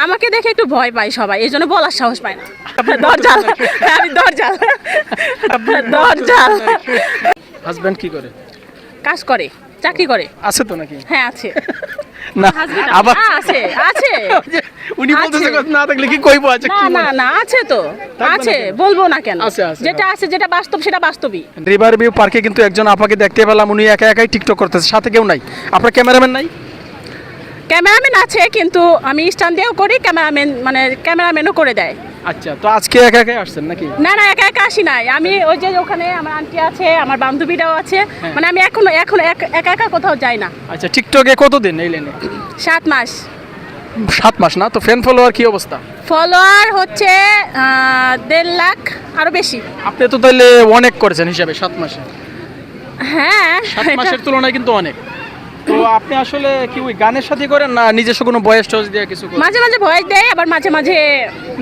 আমাকে দেখে একটু ভয় পায় সবাই, এই জন্য বলার সাহস পায় না। দরজাল, আমি দরজাল। দরজাল। হাজবেন্ড কি করে? কাজ করে, চাকরি করে। আছে তো নাকি? হ্যাঁ আছে। না আবার আছে আছে। উনি বলতেছে না থাকলে কি কইবো? আছে না না না আছে তো, আছে, বলবো না কেন? যেটা আছে, যেটা বাস্তব সেটা বাস্তবই। রিভার ভিউ পার্কে কিন্তু একজন আপাকে দেখতে পেলাম, উনি একা একাই টিকটক করতেছে, সাথে কেউ নাই। আপনার ক্যামেরাম্যান নাই? ক্যামেরাম্যান আছে, কিন্তু আমি স্ট্যান্ড দিয়েও করি, ক্যামেরাম্যান মানে ক্যামেরাম্যানও করে দেয়। আচ্ছা, তো আজকে একা একাই আসছেন নাকি? না না, একা একা আসি নাই আমি। ওই যে ওখানে আমার আন্টি আছে, আমার বান্ধবীরাও আছে, মানে আমি এখন একা একা কোথাও যাই না। আচ্ছা, টিকটকে কতদিন এই লেনে? 7 মাস। 7 মাস না? তো ফ্যান ফলোয়ার কি অবস্থা? ফলোয়ার হচ্ছে 1.5 লাখ, আরো বেশি। আপনি তো তাহলে অনেক করেছেন হিসাবে 7 মাসে। হ্যাঁ, 7 মাসের তুলনায় কিন্তু অনেক। তো আপনি আসলে কি ওই গানের সাথে করেন না নিজস্ব কোনো ভয়েস টয়েস দিয়ে কিছু করেন? মাঝে মাঝে ভয়েস দেয়, আবার মাঝে মাঝে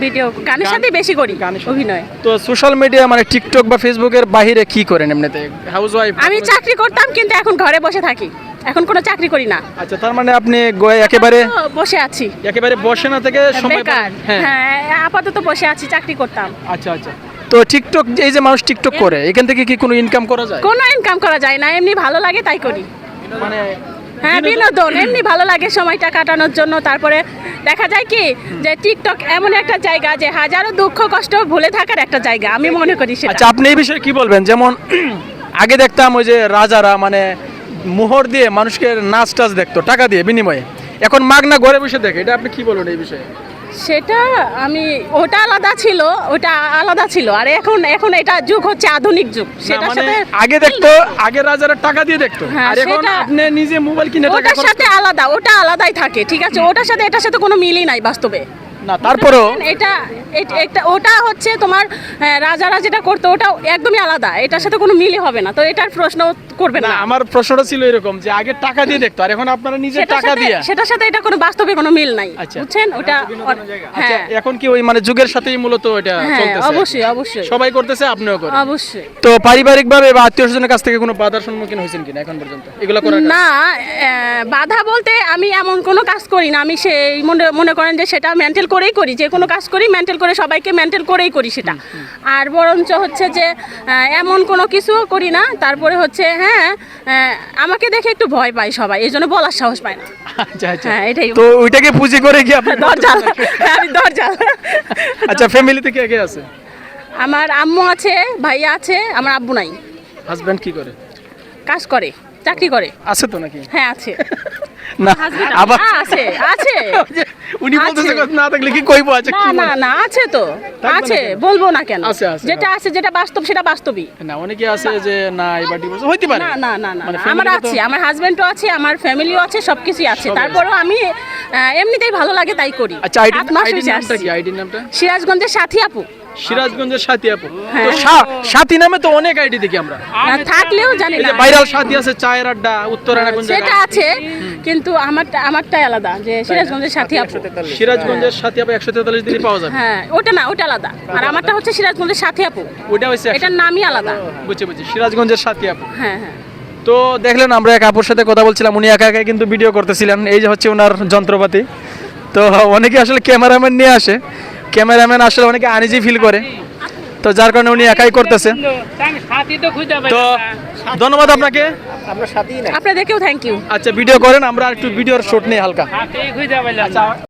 ভিডিও। গানের সাথে বেশি করি, অভিনয়। তো সোশ্যাল মিডিয়া মানে টিকটক বা ফেসবুকের বাইরে কি করেন এমনিতে? House wife? আমি চাকরি করতাম, কিন্তু এখন ঘরে বসে থাকি, এখন কোনো চাকরি করি না। আচ্ছা, তার মানে আপনি একেবারে বসে আছি, একেবারে বসে না থেকে সময় বেকার। হ্যাঁ, আপাতত বসে আছি, চাকরি করতাম। আচ্ছা আচ্ছা। তো টিকটক, এই যে মানুষ টিকটক করে, এখান থেকে কি কোনো ইনকাম করা যায়? কোনো ইনকাম করা যায় না, এমনি ভালো লাগে তাই করি। মানে হ্যাঁ, বিনোদন, এমনি ভালো লাগে সময়টা কাটানোর জন্য। তারপরে দেখা যায় কি যে টিকটক এমন একটা জায়গা যে হাজারো দুঃখ কষ্ট ভুলে থাকার একটা জায়গা, আমি মনে করি সেটা। আচ্ছা, আপনি এই বিষয়ে কি বলবেন? যেমন আগে দেখতাম ওই যে রাজারা মানে মোহর দিয়ে মানুষকে নাচ টাচ দেখতো টাকা দিয়ে বিনিময়ে, এখন মাগনা ঘরে বসে দেখে, এটা আপনি কি বলবেন এই বিষয়ে? সেটা আমি, ওটা আলাদা ছিল, ওটা আলাদা ছিল, আর এখন এটা যুগ হচ্ছে আধুনিক যুগ। সেটার সাথে আগে দেখতো, আগে রাজারা টাকা দিয়ে দেখতো, আর এখন আপনি নিজে মোবাইল কিনে টাকা ওটার সাথে আলাদা, ওটা আলাদাই থাকে, ঠিক আছে? ওটার সাথে এটার সাথে কোনো মিলই নাই বাস্তবে। না, তারপরেও এটা ওটা হচ্ছে তোমার রাজারা যেটা করতো ওটা একদমই আলাদা, এটার সাথে কোনো মিলই হবে না। তো এটার প্রশ্ন করবেন না। আমার প্রশ্নটা ছিল এরকম যে আগে টাকা দিয়ে দেখতো, আর এখন আপনারা নিজে টাকা দিয়ে। সেটার সাথে এটা কোনো বাস্তবে কোনো মিল নাই, বুঝছেন? ওটা হ্যাঁ, এখন কি ওই মানে যুগের সাথেই মূলত এটা চলতেছে? অবশ্যই অবশ্যই, সবাই করতেছে, আপনিও করেন অবশ্যই। তো পারিবারিকভাবে বা আত্মীয়স্বজনের কাছ থেকে কোনো বাধার সম্মুখীন হয়েছেন কিনা এখন পর্যন্ত এগুলো করার? না, বাধা বলতে আমি এমন কোনো কাজ করি না, আমি সেই মনে করেন যে সেটা মেন্টাল করেই করি, যে কোনো কাজ করি মেন্টাল করে, সবাইকে মেন্টাল করেই করি সেটা। আর বরঞ্চ হচ্ছে যে এমন কোনো কিছু করি না। তারপরে হচ্ছে আমাকে দেখে একটু ভয় পায় সবাই, এই জন্য বলার সাহস পায় না। আচ্ছা আচ্ছা, হ্যাঁ, এটাই। তো ওইটাকে পুঁজি করে কি আপনি দরজাল, আমি দরজাল। আচ্ছা, ফ্যামিলিতে কে কে আছে? আমার আম্মু আছে, ভাইয়া আছে, আমার আব্বু নাই। হাজবেন্ড কি করে? কাজ করে, চাকরি করে। আছে তো নাকি? হ্যাঁ আছে। না আবার আছে আছে। উনি বলতেছে না থাকলে কি কইবো? আছে না না না, আছে তো, আছে, বলবো না কেন? যেটা আছে, যেটা বাস্তব সেটা বাস্তবই। না, অনেকে আছে যে না এবার ডিভোর্স হইতে পারে। না না না না, আমার আছে, আমার হাজবেন্ডও আছে, আমার ফ্যামিলিও আছে, সবকিছুই আছে। তারপরেও আমি এমনিতেই ভালো লাগে তাই করি। আচ্ছা, আইডি নামটা কি? আইডি নামটা সিরাজগঞ্জের সাথী আপু। সিরাজগঞ্জের সাথী আপু। তো সাথী নামে তো অনেক আইডি দেখি আমরা, থাকলেও জানি না। ভাইরাল সাথী আছে, চায়ের আড্ডা, উত্তরায়ণ কোন জায়গা? সেটা আছে, কিন্তু আমারটাই আলাদা, যে সিরাজগঞ্জের সাথী আপু। সিরাজগঞ্জের সাথী আপু 143 দিনই পাওয়া যাবে। হ্যাঁ, ওটা না, ওটা আলাদা। আর আমারটা হচ্ছে সিরাজগঞ্জের সাথী আপু, ওটা হইছে এটার নামই আলাদা। বুঝছি সিরাজগঞ্জের সাথী আপু। হ্যাঁ হ্যাঁ। তো দেখলেন, আমরা এক আপুর সাথে কথা বলছিলাম, উনি একা একা কিন্তু ভিডিও করতেছিলেন। এই যে হচ্ছে ওনার যন্ত্রপাতি। তো অনেকে আসলে ক্যামেরাম্যান নিয়ে আসে, ক্যামেরাম্যান আসলে অনেকে আনইজি ফিল করে, তো যার কারণে উনি একাই করতেছে। তো ধন্যবাদ আপনাকে, আপনাদেরকেও থ্যাংক ইউ। আচ্ছা, ভিডিও করেন, আমরা একটু ভিডিওর শট নেই হালকা।